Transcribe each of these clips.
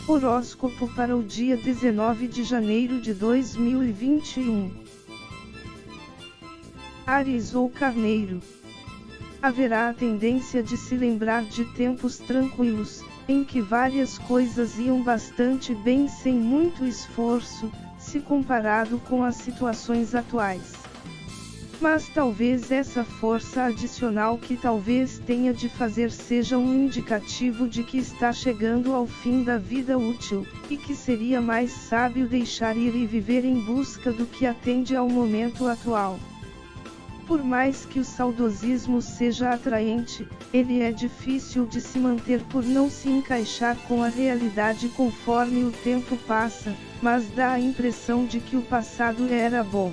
Horóscopo para o dia 19 de janeiro de 2021. Áries ou Carneiro. Haverá a tendência de se lembrar de tempos tranquilos, em que várias coisas iam bastante bem sem muito esforço, se comparado com as situações atuais. Mas talvez essa força adicional que talvez tenha de fazer seja um indicativo de que está chegando ao fim da vida útil, e que seria mais sábio deixar ir e viver em busca do que atende ao momento atual. Por mais que o saudosismo seja atraente, ele é difícil de se manter por não se encaixar com a realidade conforme o tempo passa, mas dá a impressão de que o passado era bom.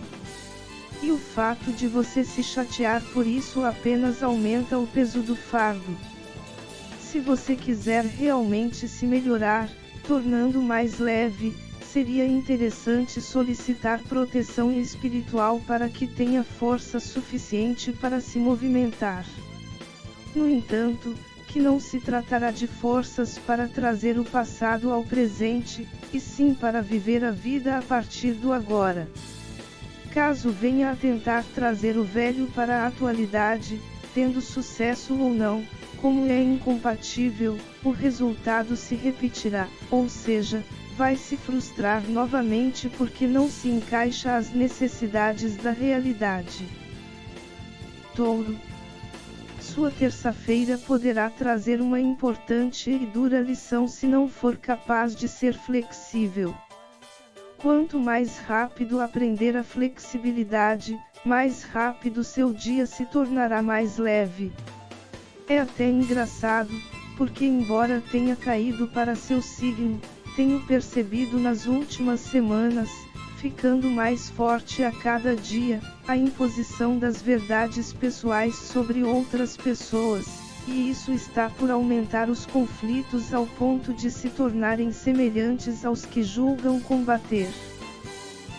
E o fato de você se chatear por isso apenas aumenta o peso do fardo. Se você quiser realmente se melhorar, tornando mais leve, seria interessante solicitar proteção espiritual para que tenha força suficiente para se movimentar. No entanto, que não se tratará de forças para trazer o passado ao presente, e sim para viver a vida a partir do agora. Caso venha a tentar trazer o velho para a atualidade, tendo sucesso ou não, como é incompatível, o resultado se repetirá, ou seja, vai se frustrar novamente porque não se encaixa às necessidades da realidade. Touro. Sua terça-feira poderá trazer uma importante e dura lição se não for capaz de ser flexível. Quanto mais rápido aprender a flexibilidade, mais rápido seu dia se tornará mais leve. É até engraçado, porque embora tenha caído para seu signo, tenho percebido nas últimas semanas, ficando mais forte a cada dia, a imposição das verdades pessoais sobre outras pessoas, e isso está por aumentar os conflitos ao ponto de se tornarem semelhantes aos que julgam combater.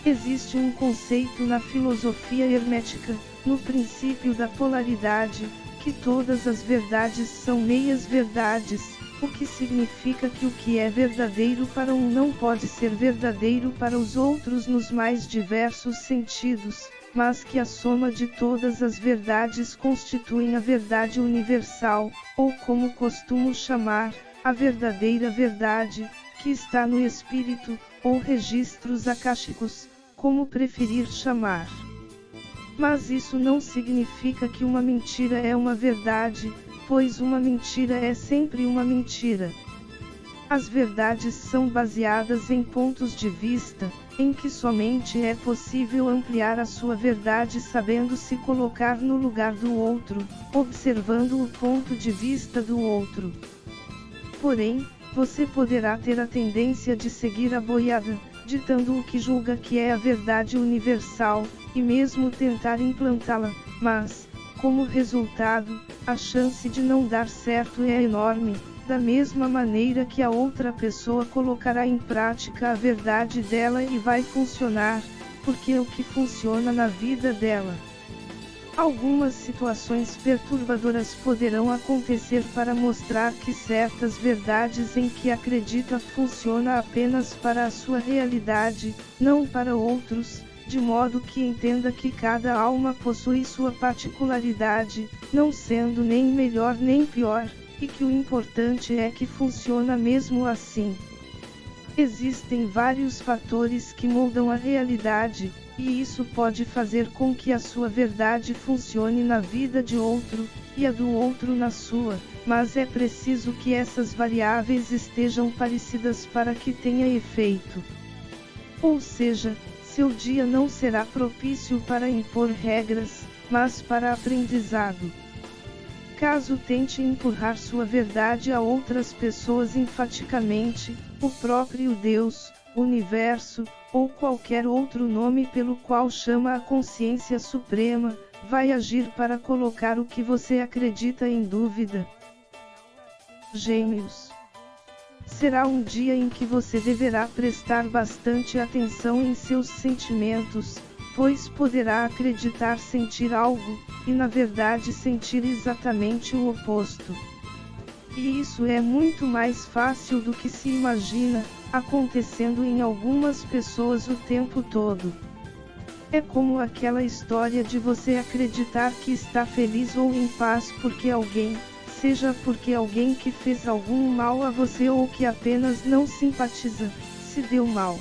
Existe um conceito na filosofia hermética, no princípio da polaridade, que todas as verdades são meias-verdades, o que significa que o que é verdadeiro para um não pode ser verdadeiro para os outros nos mais diversos sentidos, mas que a soma de todas as verdades constituem a verdade universal, ou como costumo chamar, a verdadeira verdade, que está no espírito, ou registros akáshicos, como preferir chamar. Mas isso não significa que uma mentira é uma verdade, pois uma mentira é sempre uma mentira. As verdades são baseadas em pontos de vista, em que somente é possível ampliar a sua verdade sabendo se colocar no lugar do outro, observando o ponto de vista do outro. Porém, você poderá ter a tendência de seguir a boiada, ditando o que julga que é a verdade universal, e mesmo tentar implantá-la, mas, como resultado, a chance de não dar certo é enorme, da mesma maneira que a outra pessoa colocará em prática a verdade dela e vai funcionar, porque é o que funciona na vida dela. Algumas situações perturbadoras poderão acontecer para mostrar que certas verdades em que acredita funcionam apenas para a sua realidade, não para outros, de modo que entenda que cada alma possui sua particularidade, não sendo nem melhor nem pior, e que o importante é que funciona mesmo assim. Existem vários fatores que moldam a realidade, e isso pode fazer com que a sua verdade funcione na vida de outro, e a do outro na sua, mas é preciso que essas variáveis estejam parecidas para que tenha efeito. Ou seja, seu dia não será propício para impor regras, mas para aprendizado. Caso tente empurrar sua verdade a outras pessoas enfaticamente, o próprio Deus, Universo, ou qualquer outro nome pelo qual chama a consciência suprema, vai agir para colocar o que você acredita em dúvida. Gêmeos. Será um dia em que você deverá prestar bastante atenção em seus sentimentos, pois poderá acreditar sentir algo, e na verdade sentir exatamente o oposto. E isso é muito mais fácil do que se imagina, acontecendo em algumas pessoas o tempo todo. É como aquela história de você acreditar que está feliz ou em paz porque alguém, seja porque alguém que fez algum mal a você ou que apenas não simpatiza, se deu mal.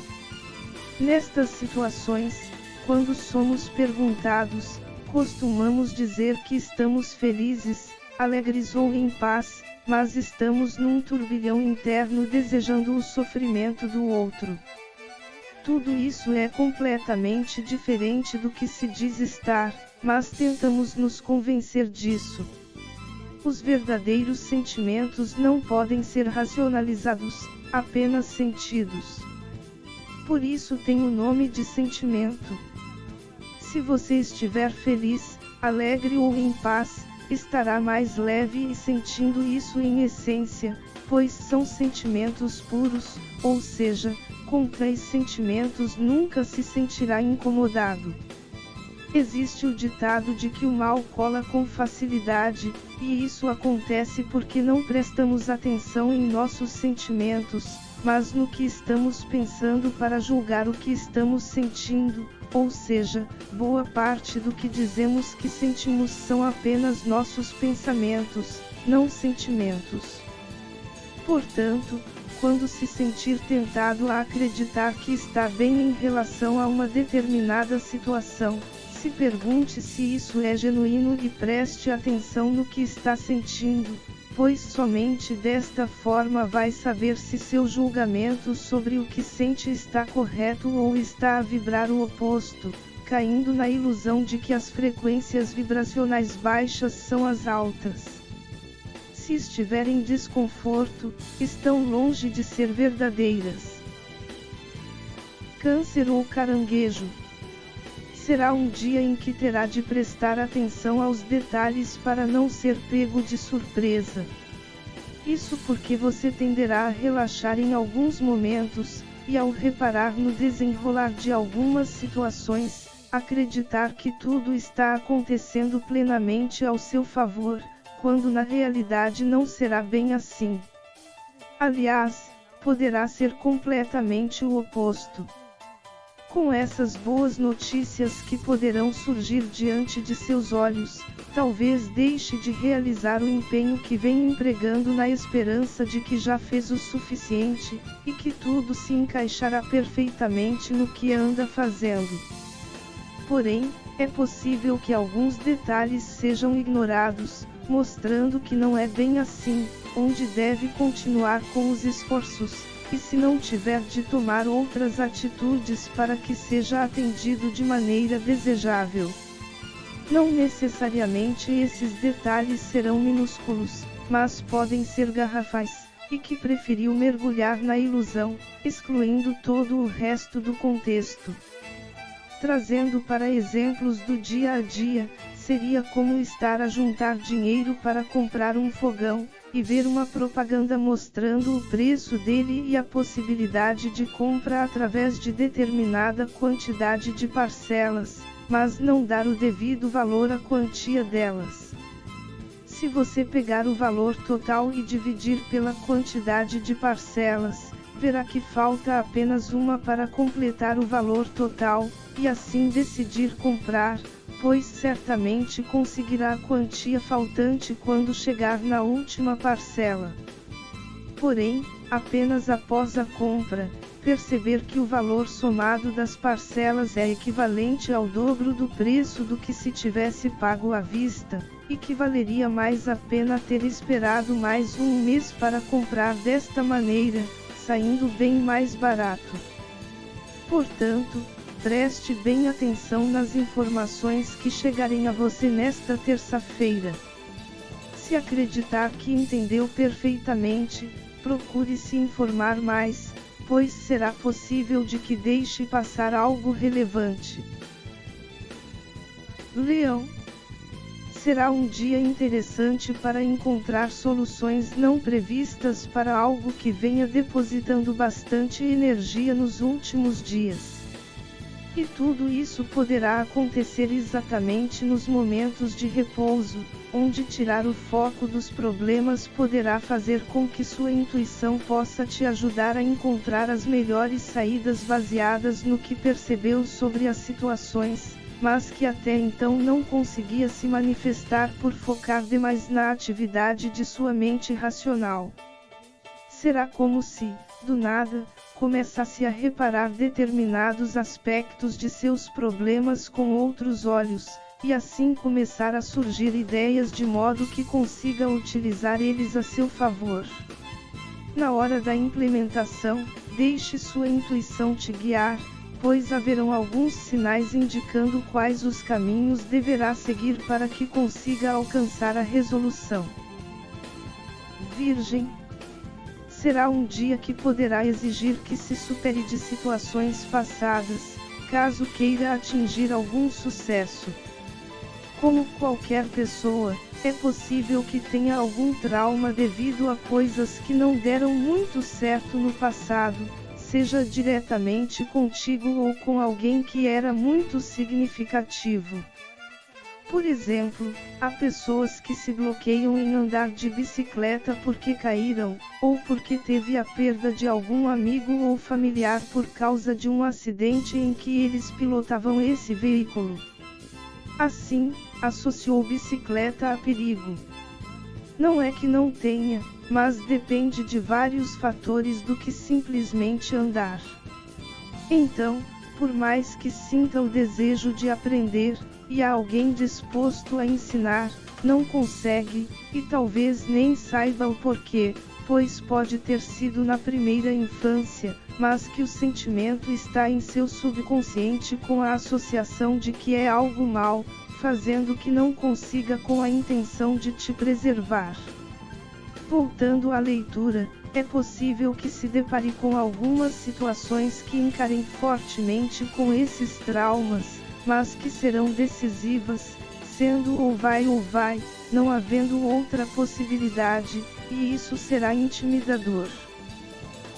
Nestas situações, quando somos perguntados, costumamos dizer que estamos felizes, alegres ou em paz, mas estamos num turbilhão interno desejando o sofrimento do outro. Tudo isso é completamente diferente do que se diz estar, mas tentamos nos convencer disso. Os verdadeiros sentimentos não podem ser racionalizados, apenas sentidos. Por isso tem o nome de sentimento. Se você estiver feliz, alegre ou em paz, estará mais leve e sentindo isso em essência, pois são sentimentos puros, ou seja, com tais sentimentos nunca se sentirá incomodado. Existe o ditado de que o mal cola com facilidade, e isso acontece porque não prestamos atenção em nossos sentimentos, mas no que estamos pensando para julgar o que estamos sentindo, ou seja, boa parte do que dizemos que sentimos são apenas nossos pensamentos, não sentimentos. Portanto, quando se sentir tentado a acreditar que está bem em relação a uma determinada situação, se pergunte se isso é genuíno e preste atenção no que está sentindo, pois somente desta forma vai saber se seu julgamento sobre o que sente está correto ou está a vibrar o oposto, caindo na ilusão de que as frequências vibracionais baixas são as altas. Se estiver em desconforto, estão longe de ser verdadeiras. Câncer ou caranguejo. Será um dia em que terá de prestar atenção aos detalhes para não ser pego de surpresa. Isso porque você tenderá a relaxar em alguns momentos, e ao reparar no desenrolar de algumas situações, acreditar que tudo está acontecendo plenamente ao seu favor, quando na realidade não será bem assim. Aliás, poderá ser completamente o oposto. Com essas boas notícias que poderão surgir diante de seus olhos, talvez deixe de realizar o empenho que vem empregando na esperança de que já fez o suficiente, e que tudo se encaixará perfeitamente no que anda fazendo. Porém, é possível que alguns detalhes sejam ignorados, mostrando que não é bem assim, onde deve continuar com os esforços, e se não tiver de tomar outras atitudes para que seja atendido de maneira desejável. Não necessariamente esses detalhes serão minúsculos, mas podem ser garrafais, e que preferiu mergulhar na ilusão, excluindo todo o resto do contexto. Trazendo para exemplos do dia a dia, seria como estar a juntar dinheiro para comprar um fogão, e ver uma propaganda mostrando o preço dele e a possibilidade de compra através de determinada quantidade de parcelas, mas não dar o devido valor à quantia delas. Se você pegar o valor total e dividir pela quantidade de parcelas, verá que falta apenas uma para completar o valor total, e assim decidir comprar, pois certamente conseguirá a quantia faltante quando chegar na última parcela. Porém, apenas após a compra, perceber que o valor somado das parcelas é equivalente ao dobro do preço do que se tivesse pago à vista, e que valeria mais a pena ter esperado mais um mês para comprar desta maneira, saindo bem mais barato. Portanto, preste bem atenção nas informações que chegarem a você nesta terça-feira. Se acreditar que entendeu perfeitamente, procure se informar mais, pois será possível de que deixe passar algo relevante. Leão. Será um dia interessante para encontrar soluções não previstas para algo que venha depositando bastante energia nos últimos dias. E tudo isso poderá acontecer exatamente nos momentos de repouso, onde tirar o foco dos problemas poderá fazer com que sua intuição possa te ajudar a encontrar as melhores saídas baseadas no que percebeu sobre as situações, mas que até então não conseguia se manifestar por focar demais na atividade de sua mente racional. Será como se, do nada, começasse a reparar determinados aspectos de seus problemas com outros olhos, e assim começar a surgir ideias de modo que consiga utilizar eles a seu favor. Na hora da implementação, deixe sua intuição te guiar, pois haverão alguns sinais indicando quais os caminhos deverá seguir para que consiga alcançar a resolução. Virgem. Será um dia que poderá exigir que se supere de situações passadas, caso queira atingir algum sucesso. Como qualquer pessoa, é possível que tenha algum trauma devido a coisas que não deram muito certo no passado, seja diretamente contigo ou com alguém que era muito significativo. Por exemplo, há pessoas que se bloqueiam em andar de bicicleta porque caíram, ou porque teve a perda de algum amigo ou familiar por causa de um acidente em que eles pilotavam esse veículo. Assim, associou bicicleta a perigo. Não é que não tenha, mas depende de vários fatores do que simplesmente andar. Então, por mais que sinta o desejo de aprender, e há alguém disposto a ensinar, não consegue, e talvez nem saiba o porquê, pois pode ter sido na primeira infância, mas que o sentimento está em seu subconsciente com a associação de que é algo mal, fazendo que não consiga com a intenção de te preservar. Voltando à leitura, é possível que se depare com algumas situações que encarem fortemente com esses traumas, mas que serão decisivas, sendo ou vai, não havendo outra possibilidade, e isso será intimidador.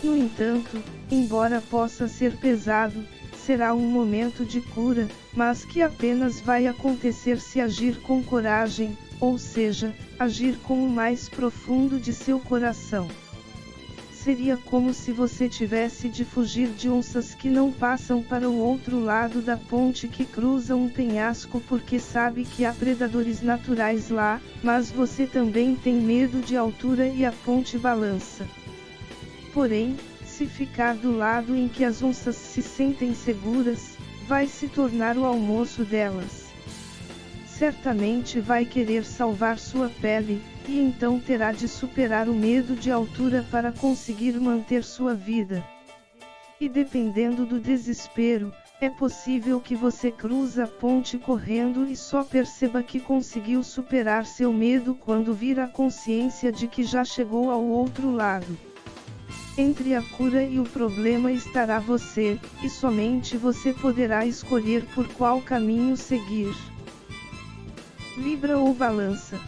No entanto, embora possa ser pesado, será um momento de cura, mas que apenas vai acontecer se agir com coragem, ou seja, agir com o mais profundo de seu coração. Seria como se você tivesse de fugir de onças que não passam para o outro lado da ponte que cruza um penhasco porque sabe que há predadores naturais lá, mas você também tem medo de altura e a ponte balança. Porém, se ficar do lado em que as onças se sentem seguras, vai se tornar o almoço delas. Certamente vai querer salvar sua pele, e então terá de superar o medo de altura para conseguir manter sua vida. E dependendo do desespero, é possível que você cruze a ponte correndo e só perceba que conseguiu superar seu medo quando vir a consciência de que já chegou ao outro lado. Entre a cura e o problema estará você, e somente você poderá escolher por qual caminho seguir. Libra ou Balança.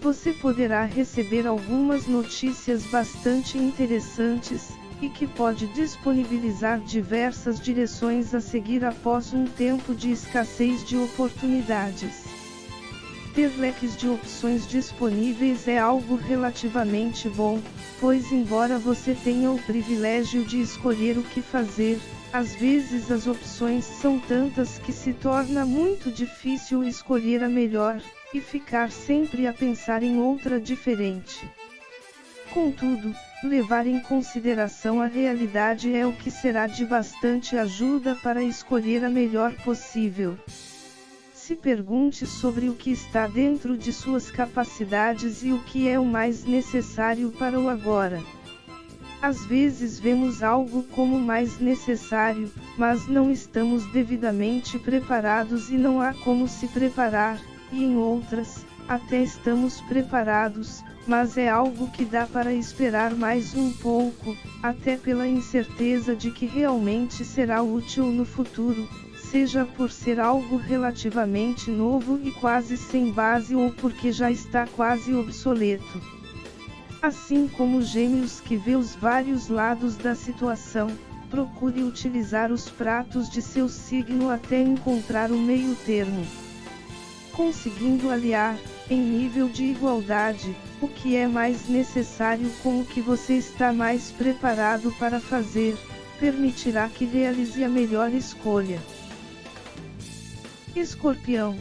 Você poderá receber algumas notícias bastante interessantes, e que pode disponibilizar diversas direções a seguir após um tempo de escassez de oportunidades. Ter leques de opções disponíveis é algo relativamente bom, pois embora você tenha o privilégio de escolher o que fazer, às vezes as opções são tantas que se torna muito difícil escolher a melhor, e ficar sempre a pensar em outra diferente. Contudo, levar em consideração a realidade é o que será de bastante ajuda para escolher a melhor possível. Se pergunte sobre o que está dentro de suas capacidades e o que é o mais necessário para o agora. Às vezes vemos algo como mais necessário, mas não estamos devidamente preparados e não há como se preparar. E em outras, até estamos preparados, mas é algo que dá para esperar mais um pouco, até pela incerteza de que realmente será útil no futuro, seja por ser algo relativamente novo e quase sem base ou porque já está quase obsoleto. Assim como Gêmeos que vê os vários lados da situação, procure utilizar os pratos de seu signo até encontrar o meio termo. Conseguindo aliar, em nível de igualdade, o que é mais necessário com o que você está mais preparado para fazer, permitirá que realize a melhor escolha. Escorpião.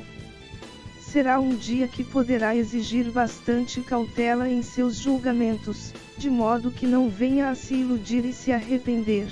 Será um dia que poderá exigir bastante cautela em seus julgamentos, de modo que não venha a se iludir e se arrepender.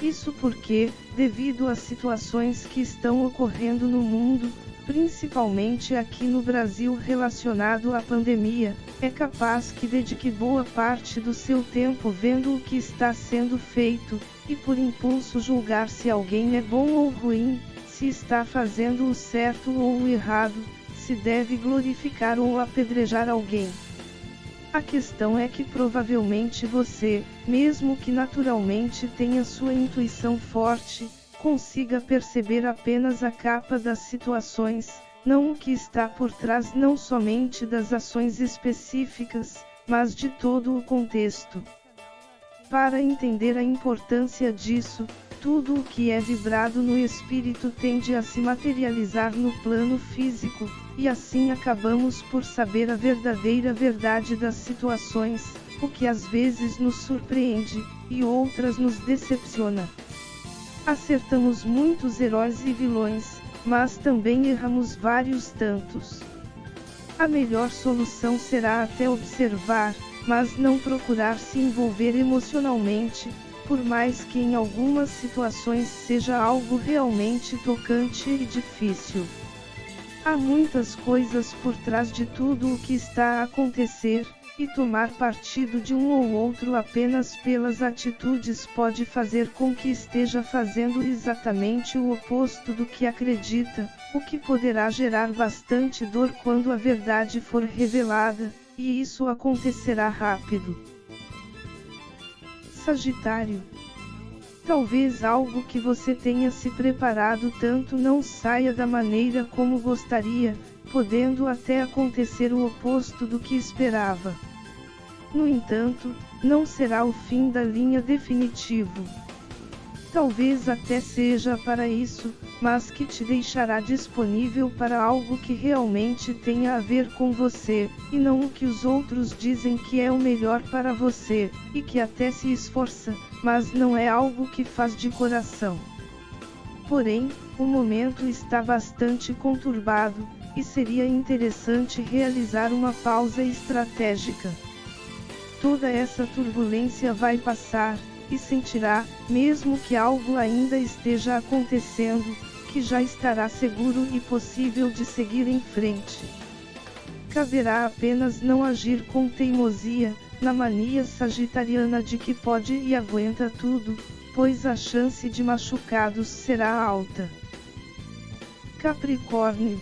Isso porque, devido às situações que estão ocorrendo no mundo, principalmente aqui no Brasil relacionado à pandemia, é capaz que dedique boa parte do seu tempo vendo o que está sendo feito, e por impulso julgar se alguém é bom ou ruim, se está fazendo o certo ou o errado, se deve glorificar ou apedrejar alguém. A questão é que provavelmente você, mesmo que naturalmente tenha sua intuição forte, consiga perceber apenas a capa das situações, não o que está por trás não somente das ações específicas, mas de todo o contexto. Para entender a importância disso, tudo o que é vibrado no espírito tende a se materializar no plano físico, e assim acabamos por saber a verdadeira verdade das situações, o que às vezes nos surpreende, e outras nos decepciona. Acertamos muitos heróis e vilões, mas também erramos vários tantos. A melhor solução será até observar, mas não procurar se envolver emocionalmente, por mais que em algumas situações seja algo realmente tocante e difícil. Há muitas coisas por trás de tudo o que está a acontecer, e tomar partido de um ou outro apenas pelas atitudes pode fazer com que esteja fazendo exatamente o oposto do que acredita, o que poderá gerar bastante dor quando a verdade for revelada, e isso acontecerá rápido. Sagitário. Talvez algo que você tenha se preparado tanto não saia da maneira como gostaria, podendo até acontecer o oposto do que esperava. No entanto, não será o fim da linha definitivo. Talvez até seja para isso, mas que te deixará disponível para algo que realmente tenha a ver com você, e não o que os outros dizem que é o melhor para você, e que até se esforça, mas não é algo que faz de coração. Porém, o momento está bastante conturbado, e seria interessante realizar uma pausa estratégica. Toda essa turbulência vai passar, e sentirá, mesmo que algo ainda esteja acontecendo, que já estará seguro e possível de seguir em frente. Caberá apenas não agir com teimosia, na mania sagitariana de que pode e aguenta tudo, pois a chance de machucados será alta. Capricórnio.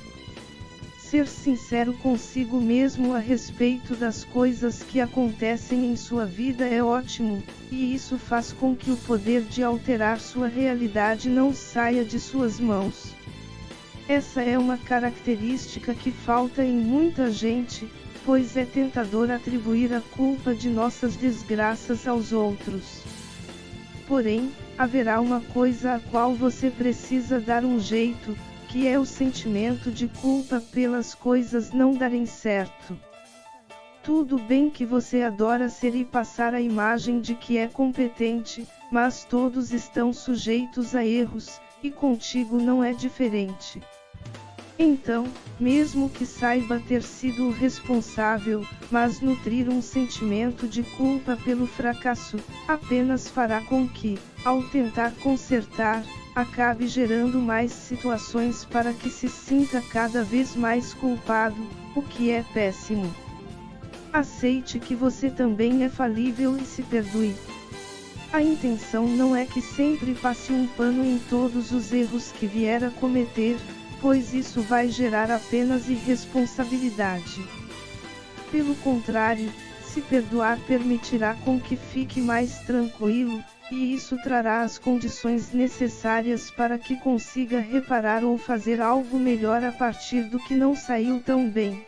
Ser sincero consigo mesmo a respeito das coisas que acontecem em sua vida é ótimo, e isso faz com que o poder de alterar sua realidade não saia de suas mãos. Essa é uma característica que falta em muita gente, pois é tentador atribuir a culpa de nossas desgraças aos outros. Porém, haverá uma coisa a qual você precisa dar um jeito, que é o sentimento de culpa pelas coisas não darem certo. Tudo bem que você adora ser e passar a imagem de que é competente, mas todos estão sujeitos a erros, e contigo não é diferente. Então, mesmo que saiba ter sido o responsável, mas nutrir um sentimento de culpa pelo fracasso, apenas fará com que, ao tentar consertar, acabe gerando mais situações para que se sinta cada vez mais culpado, o que é péssimo. Aceite que você também é falível e se perdoe. A intenção não é que sempre passe um pano em todos os erros que vier a cometer, pois isso vai gerar apenas irresponsabilidade. Pelo contrário, se perdoar permitirá com que fique mais tranquilo, e isso trará as condições necessárias para que consiga reparar ou fazer algo melhor a partir do que não saiu tão bem.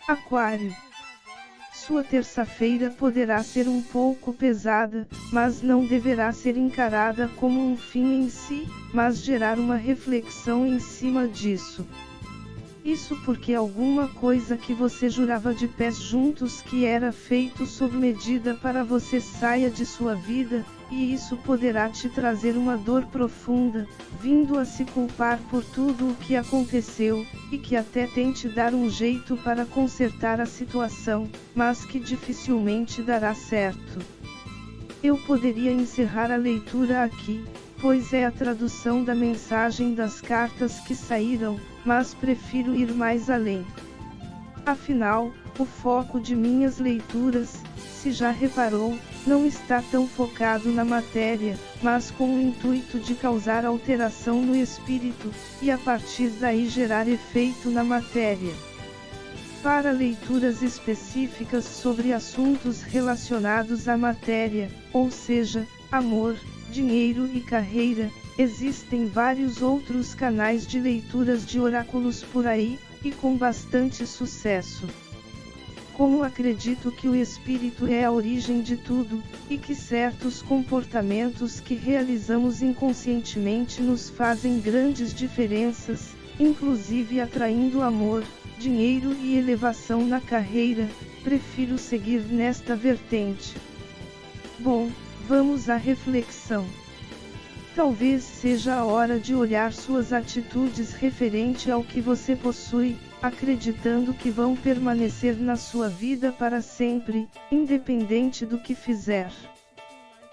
Aquário. Sua terça-feira poderá ser um pouco pesada, mas não deverá ser encarada como um fim em si, mas gerar uma reflexão em cima disso. Isso porque alguma coisa que você jurava de pés juntos que era feito sob medida para você saia de sua vida, e isso poderá te trazer uma dor profunda, vindo a se culpar por tudo o que aconteceu, e que até tente dar um jeito para consertar a situação, mas que dificilmente dará certo. Eu poderia encerrar a leitura aqui, pois é a tradução da mensagem das cartas que saíram, mas prefiro ir mais além. Afinal, o foco de minhas leituras, se já reparou, não está tão focado na matéria, mas com o intuito de causar alteração no espírito, e a partir daí gerar efeito na matéria. Para leituras específicas sobre assuntos relacionados à matéria, ou seja, amor, dinheiro e carreira, existem vários outros canais de leituras de oráculos por aí, e com bastante sucesso. Como acredito que o espírito é a origem de tudo, e que certos comportamentos que realizamos inconscientemente nos fazem grandes diferenças, inclusive atraindo amor, dinheiro e elevação na carreira, prefiro seguir nesta vertente. Bom, vamos à reflexão. Talvez seja a hora de olhar suas atitudes referente ao que você possui, acreditando que vão permanecer na sua vida para sempre, independente do que fizer.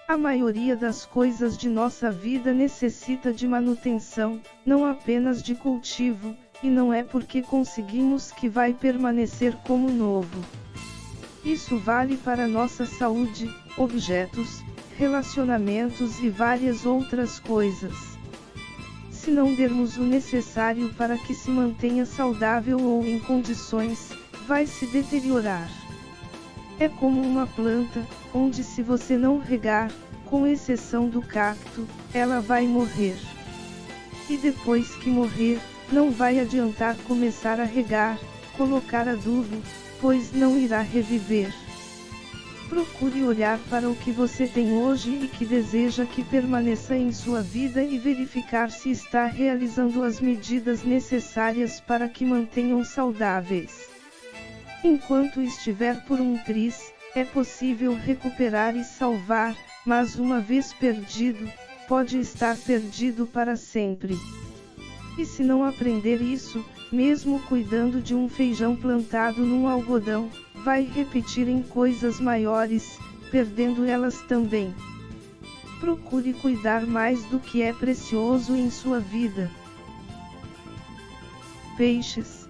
A maioria das coisas de nossa vida necessita de manutenção, não apenas de cultivo, e não é porque conseguimos que vai permanecer como novo. Isso vale para nossa saúde, objetos, relacionamentos e várias outras coisas. Se não dermos o necessário para que se mantenha saudável ou em condições, vai se deteriorar. É como uma planta, onde se você não regar, com exceção do cacto, ela vai morrer. E depois que morrer, não vai adiantar começar a regar, colocar adubo, pois não irá reviver. Procure olhar para o que você tem hoje e que deseja que permaneça em sua vida e verificar se está realizando as medidas necessárias para que mantenham saudáveis. Enquanto estiver por um triz, é possível recuperar e salvar, mas uma vez perdido, pode estar perdido para sempre. E se não aprender isso, mesmo cuidando de um feijão plantado num algodão, vai repetir em coisas maiores, perdendo elas também. Procure cuidar mais do que é precioso em sua vida. Peixes.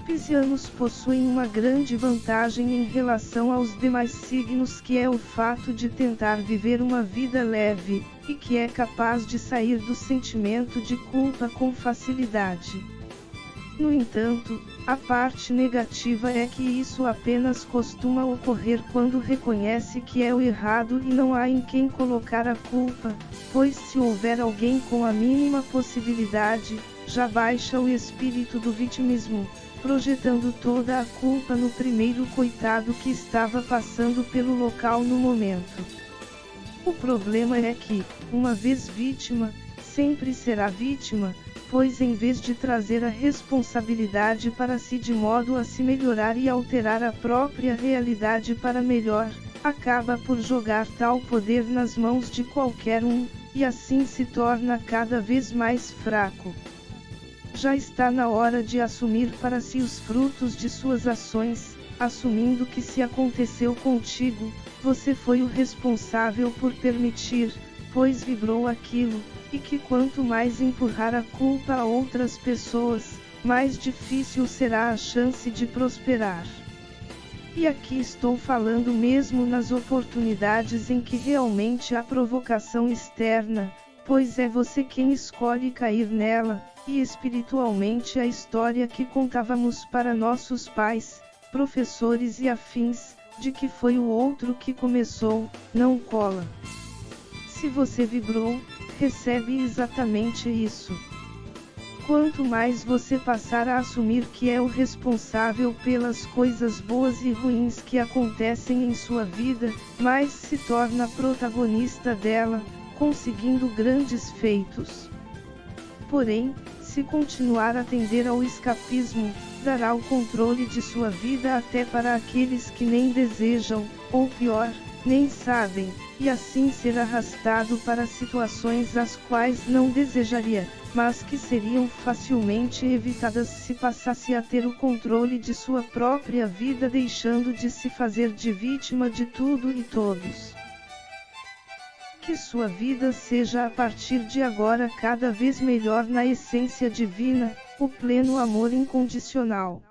Piscianos possuem uma grande vantagem em relação aos demais signos, que é o fato de tentar viver uma vida leve, e que é capaz de sair do sentimento de culpa com facilidade. No entanto, a parte negativa é que isso apenas costuma ocorrer quando reconhece que é o errado e não há em quem colocar a culpa, pois se houver alguém com a mínima possibilidade, já baixa o espírito do vitimismo, projetando toda a culpa no primeiro coitado que estava passando pelo local no momento. O problema é que, uma vez vítima, sempre será vítima, pois em vez de trazer a responsabilidade para si de modo a se melhorar e alterar a própria realidade para melhor, acaba por jogar tal poder nas mãos de qualquer um, e assim se torna cada vez mais fraco. Já está na hora de assumir para si os frutos de suas ações, assumindo que se aconteceu contigo, você foi o responsável por permitir, pois vibrou aquilo, e que quanto mais empurrar a culpa a outras pessoas, mais difícil será a chance de prosperar. E aqui estou falando mesmo nas oportunidades em que realmente há provocação externa, pois é você quem escolhe cair nela, e espiritualmente a história que contávamos para nossos pais, professores e afins, de que foi o outro que começou, não cola. Se você vibrou, recebe exatamente isso. Quanto mais você passar a assumir que é o responsável pelas coisas boas e ruins que acontecem em sua vida, mais se torna protagonista dela, conseguindo grandes feitos. Porém, se continuar a tender ao escapismo, dará o controle de sua vida até para aqueles que nem desejam, ou pior, nem sabem, e assim ser arrastado para situações as quais não desejaria, mas que seriam facilmente evitadas se passasse a ter o controle de sua própria vida, deixando de se fazer de vítima de tudo e todos. Que sua vida seja a partir de agora cada vez melhor na essência divina, o pleno amor incondicional.